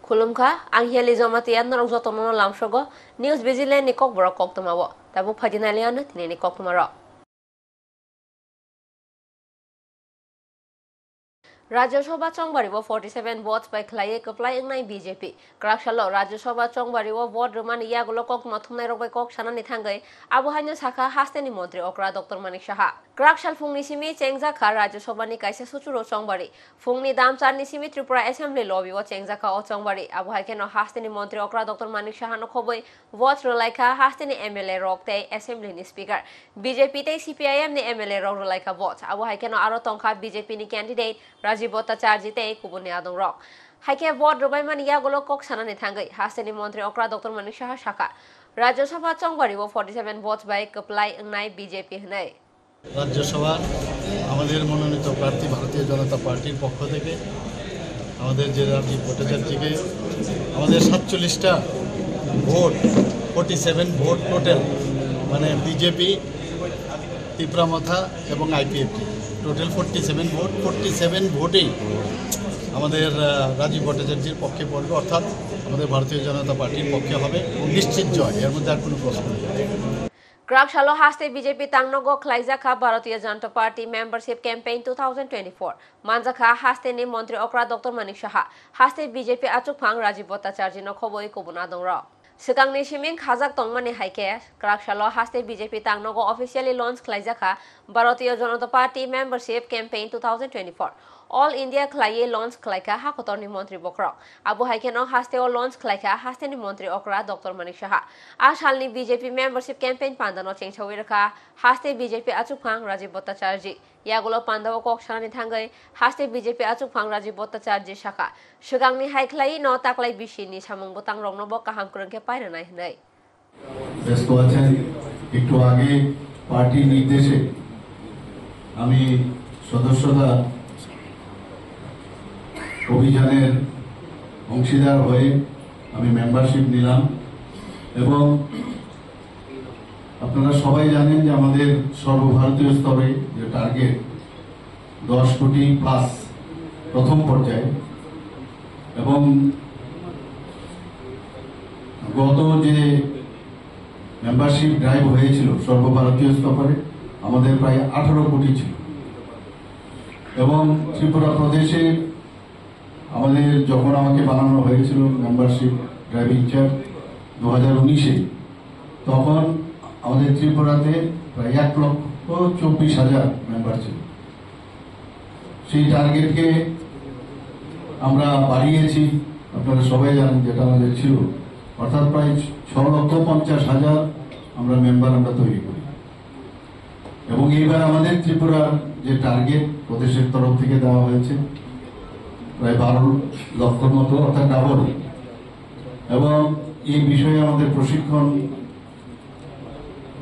Khulumkha ang hiali zamatian narong jotono lamsogo news vigilante ni kok borok kok tamawo tabu phajinalian tini ni kok tamaro Rajya Sabha Chongbaribo 47 votes by Clay Kaplay Nai BJP. Krakshalo Rajya Sabha Chongbaribo vote Romani Yagulo Kok Nothumnai Robai Kok Sanani Thangai Abu Hainu Saka Hasteni Montri Okra Dr. Manik Shaha. Krakshal Fungni Simi Chengzaka Rajya Sabha ni Kaisa Suchuro Chongbari. Fungni Damchar ni Simi Tripura Assembly Lobby wa Chengzaka o Chongbari. Abu Haikeno Hasteni Montri Okra Dr. Manik Shaha no Khoboi vote Rolaika Hasteni MLA Rokte Assembly ni Speaker. BJP te CPIM ni MLA Rolaika vote. Abu Haikeno Aro Tongkha BJP ni candidate Rajiv Bhattacharya te kubuni adong rok. Haike vote robai mani yagulo kok sanani thangai. Hasteni Montri Okra Dr. Manik Shaha Shaka. Rajya Sabha Chongbaribo 47 votes by Kaplay Nai BJP Hnai. রাজ্য সভার আমাদের মনোনীত প্রার্থী ভারতীয় জনতা পার্টির পক্ষ থেকে আমাদের যে রাজীব ভট্টাচার্যকে আমাদের 47টা ভোট 47 ভোট টোটাল মানে বিজেপি ত্রিপুরামাথা এবং আইপিএফটি টোটাল 47 ভোট 47 ভোটেই আমাদের রাজীব ভট্টাচার্যের পক্ষে পড়বে অর্থাৎ আমাদের ভারতীয় জনতা পার্টির পক্ষে হবে নিশ্চিত জয় এর মধ্যে আর কোনো প্রশ্ন নেই Krakshalo Haste BJP Tangnogo Klaizaka Bharatiya Janata Party Membership Campaign 2024. Manjaka Haste ni Montri Okra Dr. Manik Shaha. Haste BJP Achukphang Rajiv Bhattacharya no Khoboi Kubunadong Ro. Sikangni Shiming Khazak Tongmani Haike Krakshalo Haste BJP Tangnogo officially launched Klaizaka Bharatiya Janata Party Membership Campaign 2024. All India Klaye launch Klaika Hakotorni Montri Bokrok. Abu Haikeno Haste o launch Klaika Haste ni Montri Okra Dr. Manik Shaha. Ashalni BJP membership campaign Pandano Chengchawiraka Haste BJP Achukphang Rajiv Bhattacharya. Yagulo Pandawo Kok Sanani Thangai Haste BJP Achukphang Rajiv Bhattacharya Shaka. Shugangni Haiklai no Taklai Bishini Samung Botang Rongno Boka Hamkurunke Paira Nai Hnai. ব্যস্ত আছেন একটু আগে party নির্দেশে আমি সদস্যতা অভিযানের অংশীদার হয়ে আমি মেম্বারশিপ নিলাম এবং আপনারা সবাই জানেন যে আমাদের সর্বভারতীয় স্তরে যে টার্গেট 10 কোটি প্লাস প্রথম পর্যায়ে এবং গত যে মেম্বারশিপ ড্রাইভ হয়েছিল সর্বভারতীয় স্তরে আমাদের প্রায় 18 কোটি ছিল এবং ত্রিপুরা প্রদেশে আমাদের যখন আমাকে বানানো হয়েছিল মেম্বারশিপ ড্রাইভিং চার্জ 2019-এ তখন আমাদের ত্রিপুরাতে প্রায় 1,24,000 মেম্বার ছিল সেই টার্গেটকে আমরা বাড়িয়েছি আপনারা সবাই জানেন যেটা আমাদের ছিল অর্থাৎ প্রায় 6,50,000 আমরা মেম্বার আমরা তৈরি করি এবং এইবার আমাদের ত্রিপুরার যে টার্গেট প্রদেশের তরফ থেকে দেওয়া হয়েছে প্রায় 12 লক্ষর মতো অর্থাৎ ডাবল এবং এই বিষয়ে আমাদের প্রশিক্ষণ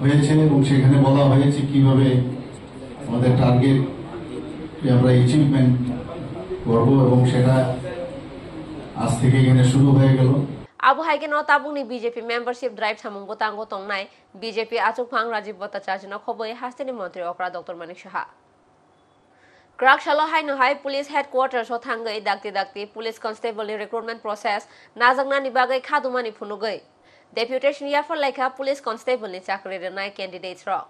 হয়েছে এবং সেখানে বলা হয়েছে কিভাবে আমাদের টার্গেট আমরা অ্যাচিভমেন্ট করব এবং সেটা আজ থেকে এখানে শুরু হয়ে গেল Abu Haikeno Tabuni BJP membership drive Samung Botango Tongnai BJP Achukphang Rajiv Bhattacharya no Khoboi Hasteni Montri Okra Dr. Manik Shaha. Krakshalo Haino Hai Police Headquarters o Thangai Dakti Police Constable recruitment process Nazangna ni Bagai Khadumani Phunugai. Deputation Yafar Laika Police Constable ni Chakri Nai candidates ro.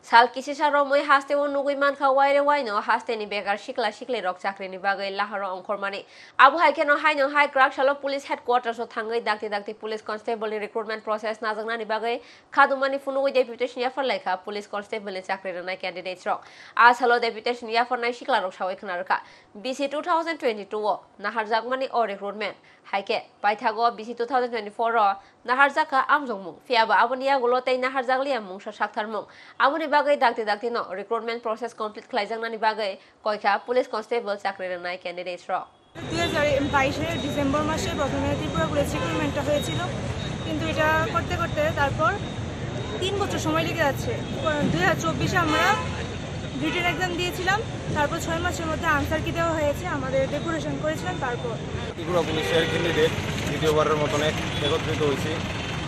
Sal Kisisa Romoi Haste o Nugui Manka Waire Waino Haste ni Begar Shikla Shikle Rok Chakri ni Bagai Laharo Onkormani. Abu Haikeno Haino Hai Krakshalo Police Headquarters o Thangai Dakti Police Constable recruitment process Nazangna ni Bagai Khadumani Phunugai Deputation Yafar Laika Police Constable ni Chakri Nai candidates ro. As hello Deputation Yafar Nai Shikla Rok Shawai Khnarka. BC 2022 o Nahar Jagmani o recruitment. Haike Paithago BC 2024 ro Nahar Jaka Amjongmung. Fiaba Abunia Gulotei Nahar Jaglia Mung Shaktarmung. Abuni Bagai Dakti no recruitment process complete Klaizangna ni Bagai Koika Police Constable Chakri Nai candidates ro. 2022 December মাসে প্রথমে Tripura police রিক্রুটমেন্টটা হয়েছিল কিন্তু এটা করতে করতে তারপর 3 বছর সময় লেগে যাচ্ছে 2024-এ আমরা রিটেন এক্সাম দিয়েছিলাম তারপর 6 মাসের মধ্যে আনসার কি দেওয়া হয়েছে আমাদের ডেপুটেশন করেছিলাম তারপর ত্রিপুরা পুলিশের ক্যান্ডিডেট দ্বিতীয়বারের মতন একত্রিত হয়েছি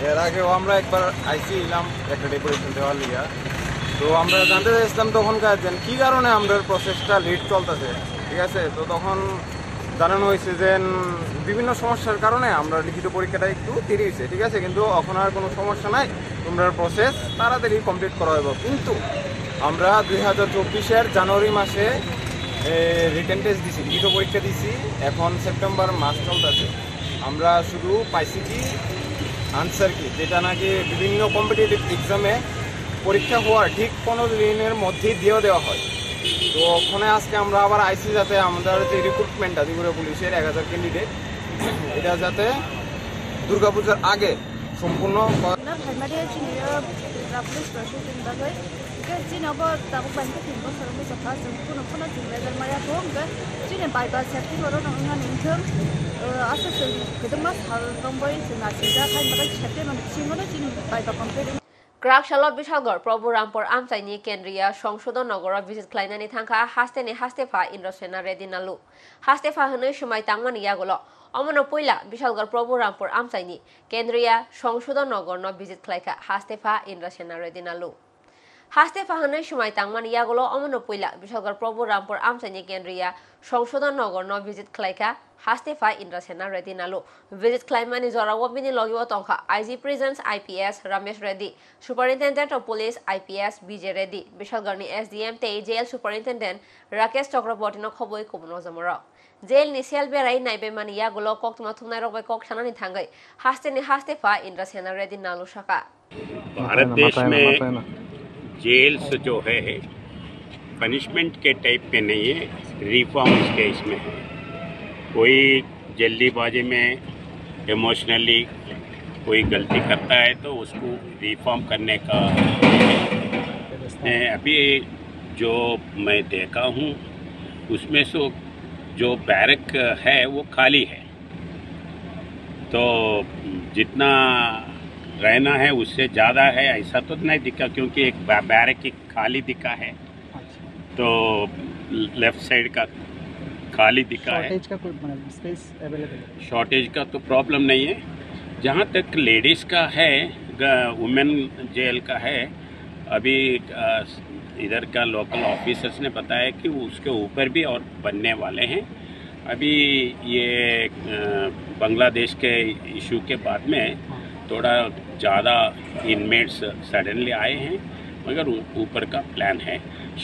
এর আগেও আমরা একবার আইছিলাম একটা ডেপুটেশন দেওয়ার লিগা তো আমরা জানতে চাইছিলাম তখনকার কি কারণে আমাদের প্রসেসটা লেট চলতেছে ঠিক আছে তো তখন জানানো হয়েছে যে বিভিন্ন সমস্যার কারণে আমরা লিখিত পরীক্ষাটা একটু দেরি হয়েছে, ঠিক আছে, কিন্তু এখন আর কোনো সমস্যা নাই, তোমরা প্রসেস তাড়াতাড়ি কমপ্লিট করা হবে। কিন্তু আমরা 2024-এর জানুয়ারি মাসে রিটেন টেস্ট দিছি, লিখিত পরীক্ষা দিছি, এখন সেপ্টেম্বর মাস চলতেছে। আমরা শুধু পাইছি কি আনসার কি, যেটা নাকি বিভিন্ন কম্পিটিটিভ এক্সামে পরীক্ষা হওয়ার ঠিক 15 দিনের মধ্যেই দিয়েও দেওয়া হয়। তো ওখানে আজকে আমরা আবার আইসি যাতে আমাদের যে রিক্রুটমেন্টটা ত্রিপুরা পুলিশের 1000 ক্যান্ডিডেট, এটা যাতে দুর্গাপূজার আগে সম্পূর্ণ Krakshalo Bishalgor, Prabhu Rampur Amsaini, Kendria, Songshodo Nogora, visit Kleinani Tanka, Hasteni Hastefa, Indosena Redinalu. Hastefa Hanishumai Tangmani Yagolo, Omono Puila, Bishalgor Prabhu Rampur Amsaini, Kendria, Songshodo Nogor, no visit Klaika, Hastefa, Indosena Redinalu. Hastefa Hanishumai Tangmani Yagolo, Omono Puila, Bishalgor Prabhu Rampur Amsaini, Kendria, Songshodo Nogor, no visit Klaika, Hastefa Indosena Redinalu. Visit Klaimani Zora Wabini Logyo Tonka, IG Prisons IPS Ramesh Reddy, Superintendent of Police IPS BJ Reddy, Bishalgarni SDM Te Jail Superintendent Rakesh Chakrabortino Khoboi Kubuno Zamora. Jail Nisial Berai Naibe Mania Golo Koktuma Tunaro Kok Shanani Tangai, Hasteni Hastefa Indosena Redinalu Shaka. Bharat देश में gels जो है punishment के type पे नहीं है, reforms के इसमें है। कोई जल्दीबाजी में इमोशनली कोई गलती करता है तो उसको रिफॉर्म करने का अभी जो मैं देखा हूँ उसमें से जो बैरक है वो खाली है, तो जितना रहना है उससे ज़्यादा है ऐसा तो नहीं दिखा, क्योंकि एक बैरक की खाली दिखा है, तो लेफ्ट साइड का खाली दिखा है। शॉर्टेज का कोई स्पेस अवेलेबल है? शॉर्टेज का तो प्रॉब्लम नहीं है। जहाँ तक लेडीज़ का है, वुमेन जेल का है, अभी इधर का लोकल ऑफिसर्स ने बताया कि उसके ऊपर भी और बनने वाले हैं। अभी ये बांग्लादेश के इशू के बाद में थोड़ा ज़्यादा इनमेट्स सडनली आए हैं, मगर ऊपर का प्लान है।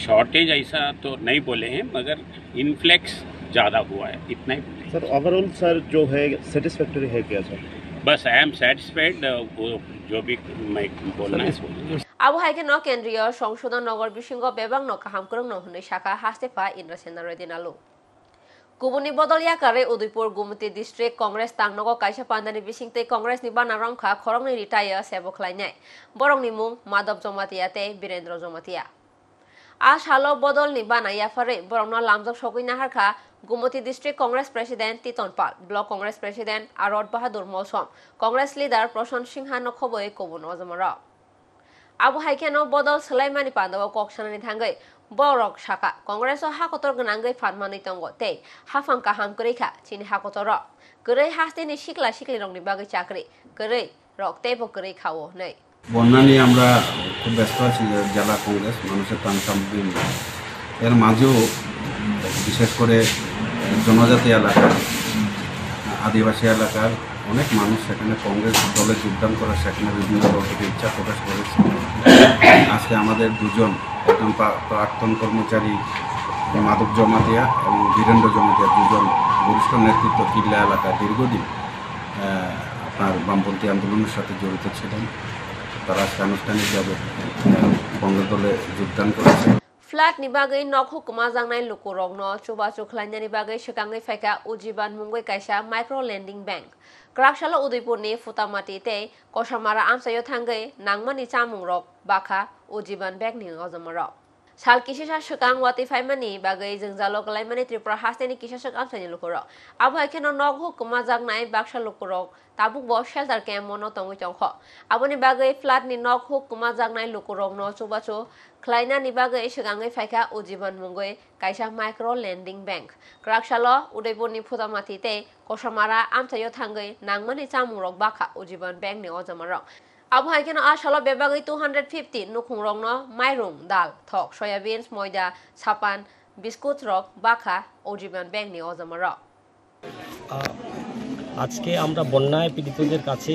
शॉर्टेज ऐसा तो नहीं बोले हैं, मगर इन्फ्लेक्स ज़्यादा हुआ है, इतना ही। सर ओवरऑल सर जो है सेटिस्फैक्टरी है क्या सर? बस आई एम सेटिस्फाइड, वो जो भी मैं बोलना है। Abu Haikeno Kendriya Songshodo Nogor Bishingo Bebang no Kaham Kurung no Hune Shaka Hastefa Indosena Redinalu. Kubuni Bodolia Kare Udipur Gumti District Congress Tangnogo Kaisha Pandani Bishingte Congress Nibana Ramka Korongni Retire Sebo Klainai Borong Nimung Madab Zomatiate Birendro Zomatia Ash Halo Bodol Nibana Yafare Borongno Lamzok Shokuina Harka Gumti District Congress President Titon Pal Block Congress President Arod Bahadur Mosom Congress Leader Proshon Singha no Khoboy Kubuno Zamara Abu Haikeno Bodol Sulaimani Pandawa Kokshanani Tangai Borok Shaka Congress o Hakotor Ganangai Fanmani Tongo Te Hafam Kaham Kurika Chini Hakotoro Gure Hastini Shikla Shikli Rong Nibagi Chakri Gure Rock Tebo Gure Kawo Nei বন্যা নিয়ে আমরা খুব ব্যস্ত আছি জেলা কংগ্রেস মানুষের প্রাণ সামগ্রী এর মাঝেও বিশেষ করে জনজাতি এলাকা আদিবাসী এলাকার অনেক মানুষ সেখানে কংগ্রেস দলে যোগদান করার সেখানে বিভিন্ন দল থেকে ইচ্ছা প্রকাশ করেছে। আজকে আমাদের দুজন একজন প্রাক্তন কর্মচারী মাধব জমাতিয়া এবং বীরেন্দ্র জমাতিয়া দুজন বরিষ্ঠ নেতৃত্ব কিল্লা এলাকায় দীর্ঘদিন আপনার বামপন্থী আন্দোলনের সাথে জড়িত ছিলেন, তারা আজকে আনুষ্ঠানিকভাবে কংগ্রেস দলে যোগদান করেছে। Flat ni bagai nok hukuma jangnai lukurong no chuba chukhlaina ni bagai sekangai faika ujiban mungoi kaisa micro lending bank Krakshalo Udaipur ni futamati te Kosamara amsayo thangai nangmani chamung rok bakha ujiban bank ni ozamara Sal kisisa sekang wati faimani bagai jengjalo kalaimani Tripura hasteni kisasa amsani lukuro Abu Haikeno nok hukuma jangnai baksa lukurok tabuk bo shelter camp mono tongoi tongkho aboni bagai flat ni nok hukuma jangnai lukurok no chuba chu Klaina ni bagai sekangai faika ujiban mungoi kaisa micro lending bank Krakshalo Udaipur ni futamati te Kosamara amsayo thangai nangmani chamung rok bakha ujiban bank ni ozamara Abu Haikeno Ashalo Bebagai 250 Nukungrong no Mairung Dal Thok Soybeans Moida Sapan Biscuit Rock Baka Ujiban Bank ni Ozamara আজকে আমরা বন্যায় পীড়িতদের কাছে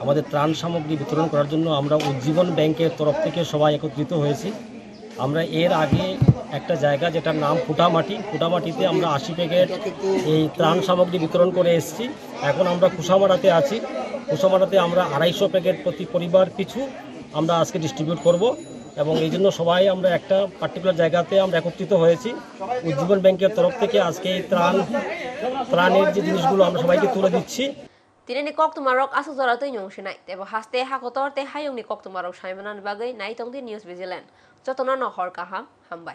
আমাদের ত্রাণ সামগ্রী বিতরণ করার জন্য আমরা উজ্জীবন ব্যাংকের তরফ থেকে সবাই একত্রিত হয়েছি। আমরা এর আগে একটা জায়গা যেটার নাম ফুটামাটিতে আমরা 80 প্যাকেট এই ত্রাণ সামগ্রী বিতরণ করে এসেছি। এখন আমরা কুসামারাতে আছি। কুসামারাতে আমরা 250 প্যাকেট প্রতি পরিবার পিছু আমরা আজকে ডিস্ট্রিবিউট করব এবং এই জন্য সবাই আমরা একটা পার্টিকুলার জায়গাতে আমরা একত্রিত হয়েছি। উজ্জীবন ব্যাংকের তরফ থেকে আজকে এই ত্রাণের যে জিনিসগুলো আমরা সবাইকে তুলে দিচ্ছি। Tinini kok tumarok asu zara tu nyong shinai tebo haste hakotor te hayong ni kok tumarok shaimanan bagai nai tong di news vigilant jotona no hor kaham hambai